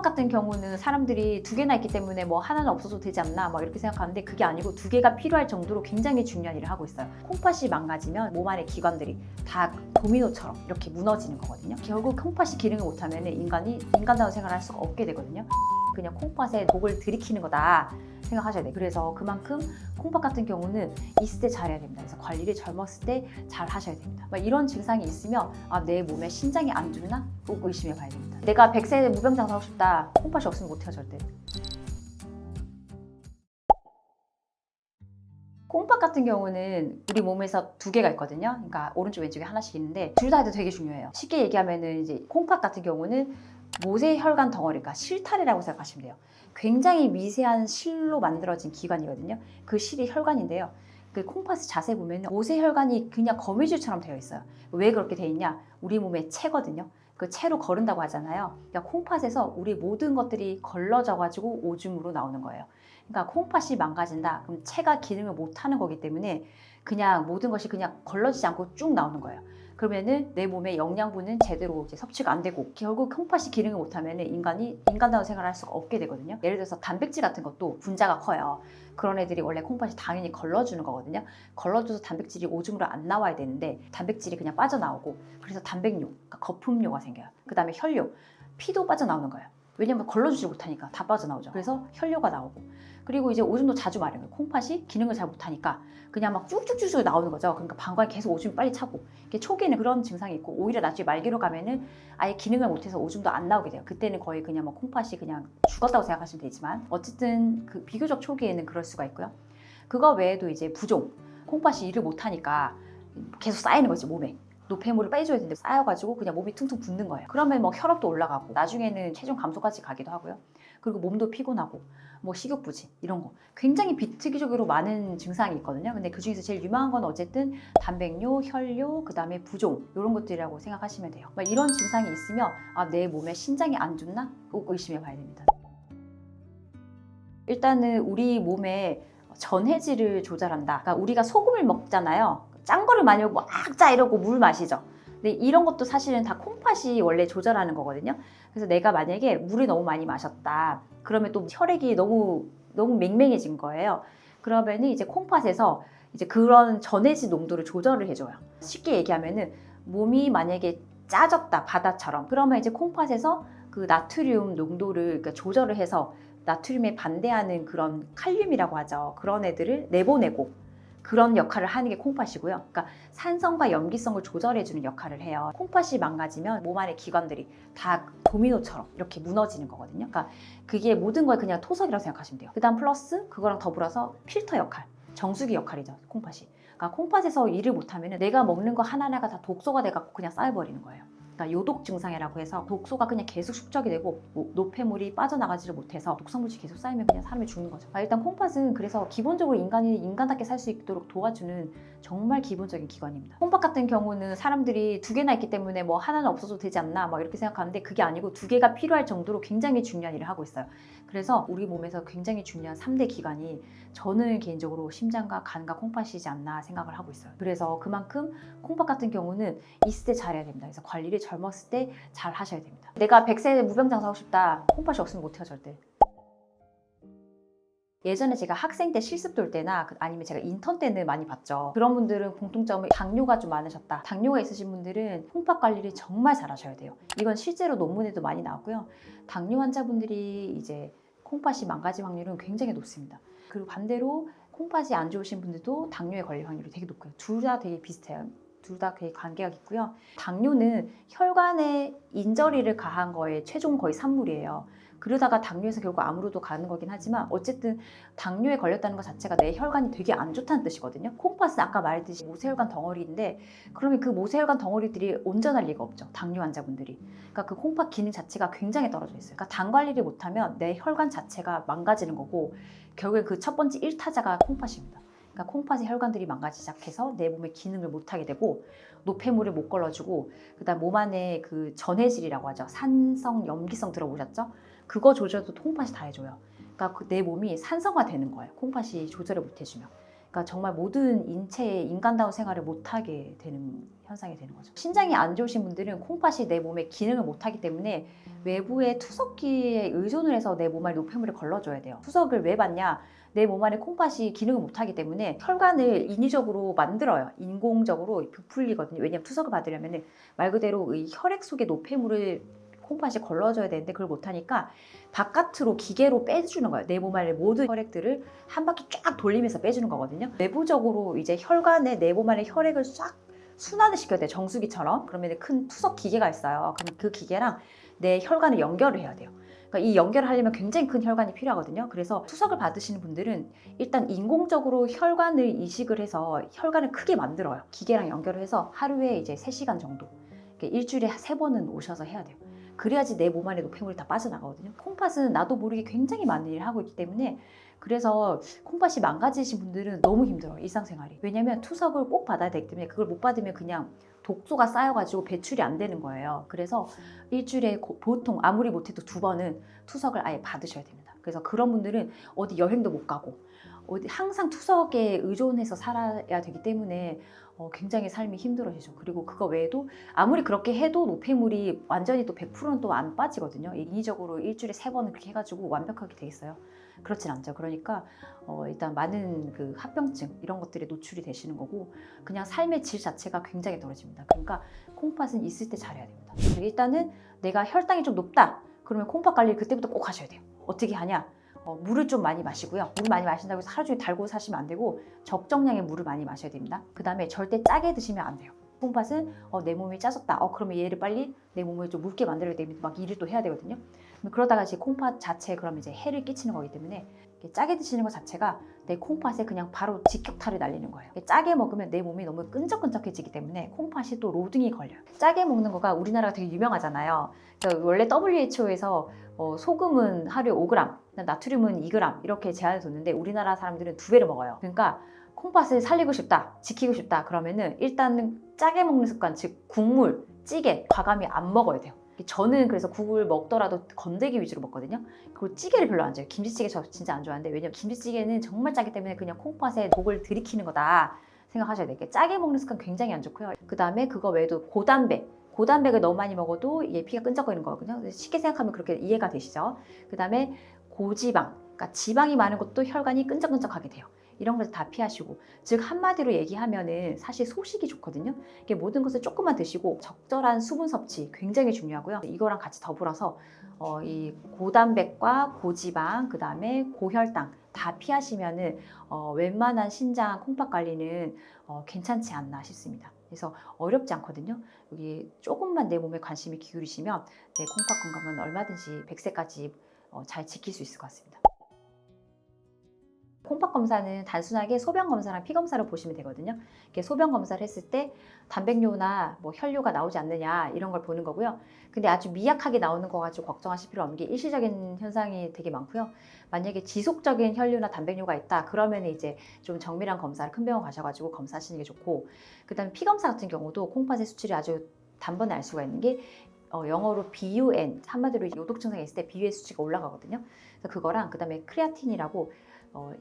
콩팥 같은 경우는 사람들이 두 개나 있기 때문에 뭐 하나는 없어도 되지 않나 막 이렇게 생각하는데 그게 아니고 두 개가 필요할 정도로 굉장히 중요한 일을 하고 있어요. 콩팥이 망가지면 몸 안의 기관들이 다 도미노처럼 이렇게 무너지는 거거든요. 결국 콩팥이 기능을 못하면 인간이 인간다운 생활을 할 수가 없게 되거든요. 그냥 콩팥에 독을 들이키는 거다 생각하셔야 돼요. 그래서 그만큼 콩팥 같은 경우는 있을 때 잘해야 됩니다. 그래서 관리를 젊었을 때 잘 하셔야 됩니다. 막 이런 증상이 있으면 내 몸에 신장이 안 좋나? 꼭 의심해 봐야 됩니다. 내가 100세 무병장수하고 싶다. 콩팥이 없으면 못해요 절대. 콩팥 같은 경우는 우리 몸에서 두 개가 있거든요. 그러니까 오른쪽 왼쪽에 하나씩 있는데 둘 다 해도 되게 중요해요. 쉽게 얘기하면은 이제 콩팥 같은 경우는 모세혈관 덩어리가 실타래라고 생각하시면 돼요. 굉장히 미세한 실로 만들어진 기관이거든요. 그 실이 혈관인데요. 그 콩팥을 자세히 보면 모세혈관이 그냥 거미줄처럼 되어 있어요. 왜 그렇게 되어 있냐? 우리 몸의 체거든요. 그 체로 거른다고 하잖아요. 그러니까 콩팥에서 우리 모든 것들이 걸러져 가지고 오줌으로 나오는 거예요. 그러니까 콩팥이 망가진다. 그럼 체가 기능을 못하는 거기 때문에 그냥 모든 것이 그냥 걸러지지 않고 쭉 나오는 거예요. 그러면은 내 몸의 영양분은 제대로 이제 섭취가 안 되고 결국 콩팥이 기능을 못하면 인간이 인간다운 생활을 할 수가 없게 되거든요. 예를 들어서 단백질 같은 것도 분자가 커요. 그런 애들이 원래 콩팥이 당연히 걸러주는 거거든요. 걸러줘서 단백질이 오줌으로 안 나와야 되는데 단백질이 그냥 빠져나오고 그래서 단백뇨, 그러니까 거품뇨가 생겨요. 그 다음에 혈뇨, 피도 빠져나오는 거예요. 왜냐면 걸러주지 못하니까 다 빠져나오죠. 그래서 혈뇨가 나오고 그리고 이제 오줌도 자주 마려워요. 콩팥이 기능을 잘 못하니까 그냥 막 쭉쭉쭉 나오는 거죠. 그러니까 방광이 계속 오줌이 빨리 차고 이게 초기에는 그런 증상이 있고 오히려 나중에 말기로 가면은 아예 기능을 못해서 오줌도 안 나오게 돼요. 그때는 거의 그냥 뭐 콩팥이 그냥 죽었다고 생각하시면 되지만 어쨌든 그 비교적 초기에는 그럴 수가 있고요. 그거 외에도 이제 부종, 콩팥이 일을 못하니까 계속 쌓이는 거지 몸에. 노폐물을 빼줘야 되는데 쌓여가지고 그냥 몸이 퉁퉁 붓는 거예요. 그러면 뭐 혈압도 올라가고 나중에는 체중 감소까지 가기도 하고요. 그리고 몸도 피곤하고 뭐 식욕부진 이런 거 굉장히 비특이적으로 많은 증상이 있거든요. 근데 그 중에서 제일 유명한 건 어쨌든 단백뇨, 혈뇨, 그 다음에 부종 이런 것들이라고 생각하시면 돼요. 이런 증상이 있으면 내 몸에 신장이 안 좋나? 꼭 의심해 봐야 됩니다. 일단은 우리 몸에 전해질을 조절한다. 그러니까 우리가 소금을 먹잖아요. 짠 거를 많이 먹고 막 짜 이러고 물 마시죠. 근데 이런 것도 사실은 다 콩팥이 원래 조절하는 거거든요. 그래서 내가 만약에 물을 너무 많이 마셨다. 그러면 또 혈액이 너무 맹맹해진 거예요. 그러면은 이제 콩팥에서 이제 그런 전해질 농도를 조절을 해줘요. 쉽게 얘기하면은 몸이 만약에 짜졌다 바다처럼 그러면 이제 콩팥에서 그 나트륨 농도를 그러니까 조절을 해서 나트륨에 반대하는 그런 칼륨이라고 하죠. 그런 애들을 내보내고 그런 역할을 하는 게 콩팥이고요. 그러니까 산성과 염기성을 조절해주는 역할을 해요. 콩팥이 망가지면 몸 안의 기관들이 다 도미노처럼 이렇게 무너지는 거거든요. 그러니까 그게 모든 걸 그냥 토석이라고 생각하시면 돼요. 그 다음 플러스 그거랑 더불어서 필터 역할, 정수기 역할이죠. 콩팥이. 그러니까 콩팥에서 일을 못하면 내가 먹는 거 하나하나가 다 독소가 돼갖고 그냥 쌓여버리는 거예요. 그러니까 요독 증상이라고 해서 독소가 그냥 계속 축적이 되고 노폐물이 빠져나가지를 못해서 독성물질이 계속 쌓이면 그냥 사람이 죽는 거죠. 일단 콩팥은 그래서 기본적으로 인간이 인간답게 살 수 있도록 도와주는 정말 기본적인 기관입니다. 콩팥 같은 경우는 사람들이 두 개나 있기 때문에 뭐 하나는 없어도 되지 않나 막 이렇게 생각하는데 그게 아니고 두 개가 필요할 정도로 굉장히 중요한 일을 하고 있어요. 그래서 우리 몸에서 굉장히 중요한 3대 기관이 저는 개인적으로 심장과 간과 콩팥이지 않나 생각을 하고 있어요. 그래서 그만큼 콩팥 같은 경우는 있을 때 잘해야 됩니다. 그래서 관리를 젊었을 때 잘 하셔야 됩니다. 내가 100세 무병장수하고 싶다. 콩팥이 없으면 못해요 절대. 예전에 제가 학생 때 실습 돌 때나 아니면 제가 인턴 때는 많이 봤죠. 그런 분들은 공통점은 당뇨가 좀 많으셨다. 당뇨가 있으신 분들은 콩팥 관리를 정말 잘 하셔야 돼요. 이건 실제로 논문에도 많이 나왔고요. 당뇨 환자분들이 이제 콩팥이 망가질 확률은 굉장히 높습니다. 그리고 반대로 콩팥이 안 좋으신 분들도 당뇨에 걸릴 확률이 되게 높고요. 둘 다 되게 비슷해요. 둘 다 되게 관계가 있고요. 당뇨는 혈관에 인저리를 가한 거에 최종 거의 산물이에요. 그러다가 당뇨에서 결국 암으로도 가는 거긴 하지만 어쨌든 당뇨에 걸렸다는 것 자체가 내 혈관이 되게 안 좋다는 뜻이거든요. 콩팥은 아까 말했듯이 모세혈관 덩어리인데 그러면 그 모세혈관 덩어리들이 온전할 리가 없죠. 당뇨 환자분들이. 그러니까 그 콩팥 기능 자체가 굉장히 떨어져 있어요. 그러니까 당 관리를 못하면 내 혈관 자체가 망가지는 거고 결국에 그 첫 번째 1타자가 콩팥입니다. 그러니까 콩팥의 혈관들이 망가지기 시작해서 내 몸의 기능을 못하게 되고 노폐물을 못 걸러주고 그다음 몸 안에 그 전해질이라고 하죠. 산성, 염기성 들어보셨죠? 그거 조절도 콩팥이 다 해줘요. 그러니까 내 몸이 산성화 되는 거예요. 콩팥이 조절을 못 해주면. 그러니까 정말 모든 인체의 인간다운 생활을 못하게 되는 현상이 되는 거죠. 신장이 안 좋으신 분들은 콩팥이 내 몸에 기능을 못하기 때문에 외부의 투석기에 의존을 해서 내 몸 안에 노폐물을 걸러줘야 돼요. 투석을 왜 받냐? 내 몸 안에 콩팥이 기능을 못하기 때문에 혈관을 인위적으로 만들어요. 인공적으로 부풀리거든요. 왜냐하면 투석을 받으려면 말 그대로 이 혈액 속에 노폐물을 콩팥이 걸러줘야 되는데 그걸 못하니까 바깥으로 기계로 빼주는 거예요. 내 몸 안에 모든 혈액들을 한 바퀴 쫙 돌리면서 빼주는 거거든요. 내부적으로 이제 혈관에 내 몸 안에 혈액을 싹 순환을 시켜야 돼요. 정수기처럼. 그러면 큰 투석 기계가 있어요. 그럼 그 기계랑 내 혈관을 연결을 해야 돼요. 그러니까 이 연결을 하려면 굉장히 큰 혈관이 필요하거든요. 그래서 투석을 받으시는 분들은 일단 인공적으로 혈관을 이식을 해서 혈관을 크게 만들어요. 기계랑 연결을 해서 하루에 이제 3시간 정도. 일주일에 3번은 오셔서 해야 돼요. 그래야지 내 몸 안에 노폐물이 다 빠져나가거든요. 콩팥은 나도 모르게 굉장히 많은 일을 하고 있기 때문에 그래서 콩팥이 망가지신 분들은 너무 힘들어요. 일상생활이. 왜냐면 투석을 꼭 받아야 되기 때문에 그걸 못 받으면 그냥 독소가 쌓여가지고 배출이 안 되는 거예요. 그래서 일주일에 보통 아무리 못해도 2번은 투석을 아예 받으셔야 됩니다. 그래서 그런 분들은 어디 여행도 못 가고 어디 항상 투석에 의존해서 살아야 되기 때문에 굉장히 삶이 힘들어지죠. 그리고 그거 외에도 아무리 그렇게 해도 노폐물이 완전히 또 100%는 또 안 빠지거든요. 인위적으로 일주일에 3번을 그렇게 해가지고 완벽하게 돼 있어요. 그렇진 않죠. 그러니까 일단 많은 그 합병증 이런 것들에 노출이 되시는 거고 그냥 삶의 질 자체가 굉장히 떨어집니다. 그러니까 콩팥은 있을 때 잘해야 됩니다. 일단은 내가 혈당이 좀 높다. 그러면 콩팥 관리를 그때부터 꼭 하셔야 돼요. 어떻게 하냐? 물을 좀 많이 마시고요. 물을 많이 마신다고 해서 하루 종일 달고 사시면 안 되고 적정량의 물을 많이 마셔야 됩니다. 그 다음에 절대 짜게 드시면 안 돼요. 콩팥은 내 몸이 짜졌다. 그러면 얘를 빨리 내 몸을 좀 묽게 만들어야 되면 막 일을 또 해야 되거든요. 그러다가 이제 콩팥 자체에 그러면 이제 해를 끼치는 거기 때문에 짜게 드시는 것 자체가 내 콩팥에 그냥 바로 직격탄을 날리는 거예요. 짜게 먹으면 내 몸이 너무 끈적끈적해지기 때문에 콩팥이 또 로딩이 걸려요. 짜게 먹는 거가 우리나라가 되게 유명하잖아요. 원래 WHO에서 소금은 하루에 5g, 나트륨은 2g 이렇게 제한을 뒀는데 우리나라 사람들은 2배를 먹어요. 그러니까 콩팥을 살리고 싶다, 지키고 싶다 그러면은 일단은 짜게 먹는 습관, 즉 국물, 찌개 과감히 안 먹어야 돼요. 저는 그래서 국을 먹더라도 건더기 위주로 먹거든요. 그리고 찌개를 별로 안 좋아해요. 김치찌개 저 진짜 안 좋아하는데 왜냐면 김치찌개는 정말 짜기 때문에 그냥 콩팥에 독을 들이키는 거다 생각하셔야 돼요. 짜게 먹는 습관 굉장히 안 좋고요. 그 다음에 그거 외에도 고단백을 너무 많이 먹어도 얘 피가 끈적거리는 거거든요. 쉽게 생각하면 그렇게 이해가 되시죠? 그 다음에 고지방, 그러니까 지방이 많은 것도 혈관이 끈적끈적하게 돼요. 이런 것을 다 피하시고, 즉 한마디로 얘기하면은 사실 소식이 좋거든요. 이게 모든 것을 조금만 드시고 적절한 수분 섭취 굉장히 중요하고요. 이거랑 같이 더불어서 이 고단백과 고지방, 그 다음에 고혈당 다 피하시면은 웬만한 신장 콩팥 관리는 괜찮지 않나 싶습니다. 그래서 어렵지 않거든요. 여기 조금만 내 몸에 관심이 기울이시면 내 콩팥 건강은 얼마든지 100세까지 잘 지킬 수 있을 것 같습니다. 콩팥 검사는 단순하게 소변 검사랑 피 검사를 보시면 되거든요. 이렇게 소변 검사를 했을 때 단백뇨나 뭐 혈뇨가 나오지 않느냐 이런 걸 보는 거고요. 근데 아주 미약하게 나오는 거 가지고 걱정하실 필요 없는 게 일시적인 현상이 되게 많고요. 만약에 지속적인 혈뇨나 단백뇨가 있다 그러면 이제 좀 정밀한 검사를 큰 병원 가셔가지고 검사하시는 게 좋고, 그다음에 피 검사 같은 경우도 콩팥의 수치를 아주 단번에 알 수가 있는 게 영어로 BUN, 한마디로 요독 증상이 있을 때 BUN 수치가 올라가거든요. 그래서 그거랑 그다음에 크레아틴이라고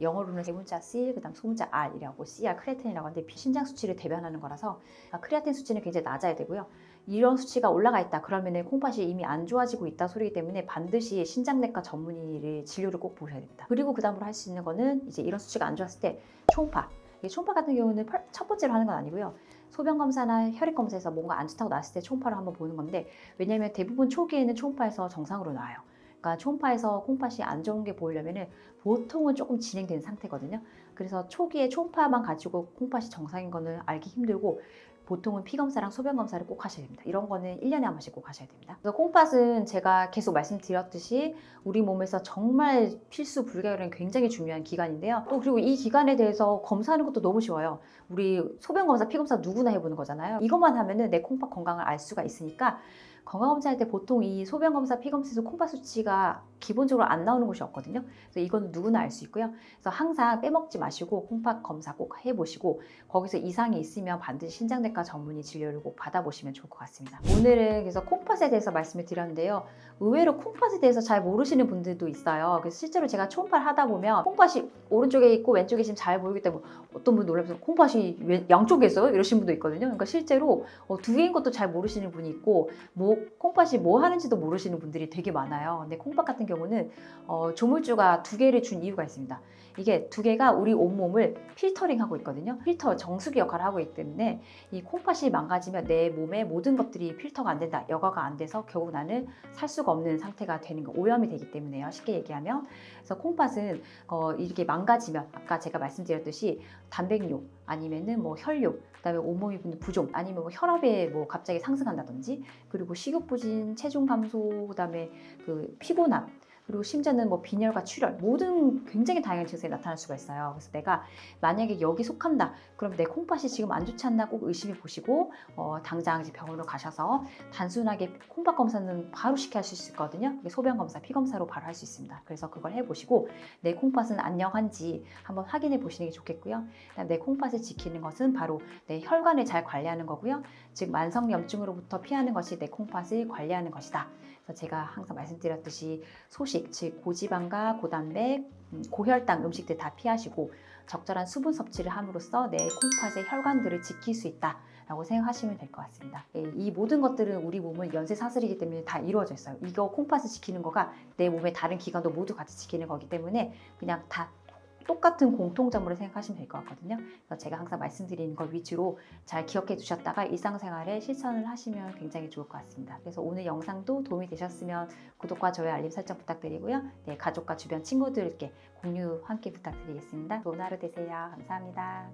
영어로는 대문자 C, 그다음 소문자 R이라고 CR 크레아틴이라고 하는데 신장 수치를 대변하는 거라서 크레아틴 수치는 굉장히 낮아야 되고요. 이런 수치가 올라가 있다 그러면은 콩팥이 이미 안 좋아지고 있다 소리이기 때문에 반드시 신장내과 전문의를 진료를 꼭 보셔야 됩니다. 그리고 그다음으로 할 수 있는 거는 이제 이런 수치가 안 좋았을 때 초음파. 초음파 같은 경우는 첫 번째로 하는 건 아니고요. 소변 검사나 혈액 검사에서 뭔가 안 좋다고 나왔을 때 초음파를 한번 보는 건데, 왜냐하면 대부분 초기에는 초음파에서 정상으로 나와요. 그러니까 초음파에서 콩팥이 안 좋은 게 보이려면 보통은 조금 진행된 상태거든요. 그래서 초기에 초음파만 가지고 콩팥이 정상인 거는 알기 힘들고 보통은 피 검사랑 소변 검사를 꼭 하셔야 됩니다. 이런 거는 1년에 한 번씩 꼭 하셔야 됩니다. 그래서 콩팥은 제가 계속 말씀드렸듯이 우리 몸에서 정말 필수 불가결한 굉장히 중요한 기관인데요. 또 그리고 이 기관에 대해서 검사하는 것도 너무 쉬워요. 우리 소변 검사, 피 검사 누구나 해보는 거잖아요. 이것만 하면은 내 콩팥 건강을 알 수가 있으니까 건강검사할 때 보통 이 소변검사, 피검사에서 콩팥 수치가 기본적으로 안 나오는 곳이 없거든요. 그래서 이건 누구나 알 수 있고요. 그래서 항상 빼먹지 마시고 콩팥 검사 꼭 해보시고 거기서 이상이 있으면 반드시 신장내과 전문의 진료를 꼭 받아보시면 좋을 것 같습니다. 오늘은 그래서 콩팥에 대해서 말씀을 드렸는데요. 의외로 콩팥에 대해서 잘 모르시는 분들도 있어요. 그래서 실제로 제가 초음파를 하다 보면 콩팥이 오른쪽에 있고 왼쪽에 있으면 잘 보이기 때문에 어떤 분 놀라면서 콩팥이 양쪽에 있어요? 이러신 분도 있거든요. 그러니까 실제로 두 개인 것도 잘 모르시는 분이 있고 콩팥이 뭐 하는지도 모르시는 분들이 되게 많아요. 근데 콩팥 같은 경우는 조물주가 두 개를 준 이유가 있습니다. 이게 두 개가 우리 온몸을 필터링하고 있거든요. 필터 정수기 역할을 하고 있기 때문에 이 콩팥이 망가지면 내 몸의 모든 것들이 필터가 안 된다, 여과가 안 돼서 결국 나는 살 수가 없는 상태가 되는 거, 오염이 되기 때문에요. 쉽게 얘기하면. 그래서 콩팥은 이렇게 망가지면 아까 제가 말씀드렸듯이 단백뇨 아니면은 뭐 혈뇨, 그다음에 온몸이 붓는 부종, 아니면 뭐 혈압에 뭐 갑자기 상승한다든지, 그리고 식욕 부진, 체중 감소, 그다음에 그 피곤함, 그리고 심지어는 뭐 빈혈과 출혈, 모든 굉장히 다양한 증상이 나타날 수가 있어요. 그래서 내가 만약에 여기 속한다, 그럼 내 콩팥이 지금 안 좋지 않나 꼭 의심해 보시고 당장 이제 병원으로 가셔서 단순하게 콩팥 검사는 바로 쉽게 할 수 있거든요. 소변 검사, 피 검사로 바로 할 수 있습니다. 그래서 그걸 해보시고 내 콩팥은 안녕한지 한번 확인해 보시는 게 좋겠고요. 그다음 내 콩팥을 지키는 것은 바로 내 혈관을 잘 관리하는 거고요. 즉 만성염증으로부터 피하는 것이 내 콩팥을 관리하는 것이다. 그래서 제가 항상 말씀드렸듯이 소식, 즉 고지방과 고단백, 고혈당 음식들 다 피하시고 적절한 수분 섭취를 함으로써 내 콩팥의 혈관들을 지킬 수 있다 라고 생각하시면 될 것 같습니다. 이 모든 것들은 우리 몸은 연쇄사슬이기 때문에 다 이루어져 있어요. 이거 콩팥을 지키는 거가 내 몸의 다른 기관도 모두 같이 지키는 거기 때문에 그냥 다 똑같은 공통점으로 생각하시면 될 것 같거든요. 그래서 제가 항상 말씀드리는 걸 위주로 잘 기억해 두셨다가 일상생활에 실천을 하시면 굉장히 좋을 것 같습니다. 그래서 오늘 영상도 도움이 되셨으면 구독과 좋아요, 알림 설정 부탁드리고요. 네, 가족과 주변 친구들께 공유 함께 부탁드리겠습니다. 좋은 하루 되세요. 감사합니다.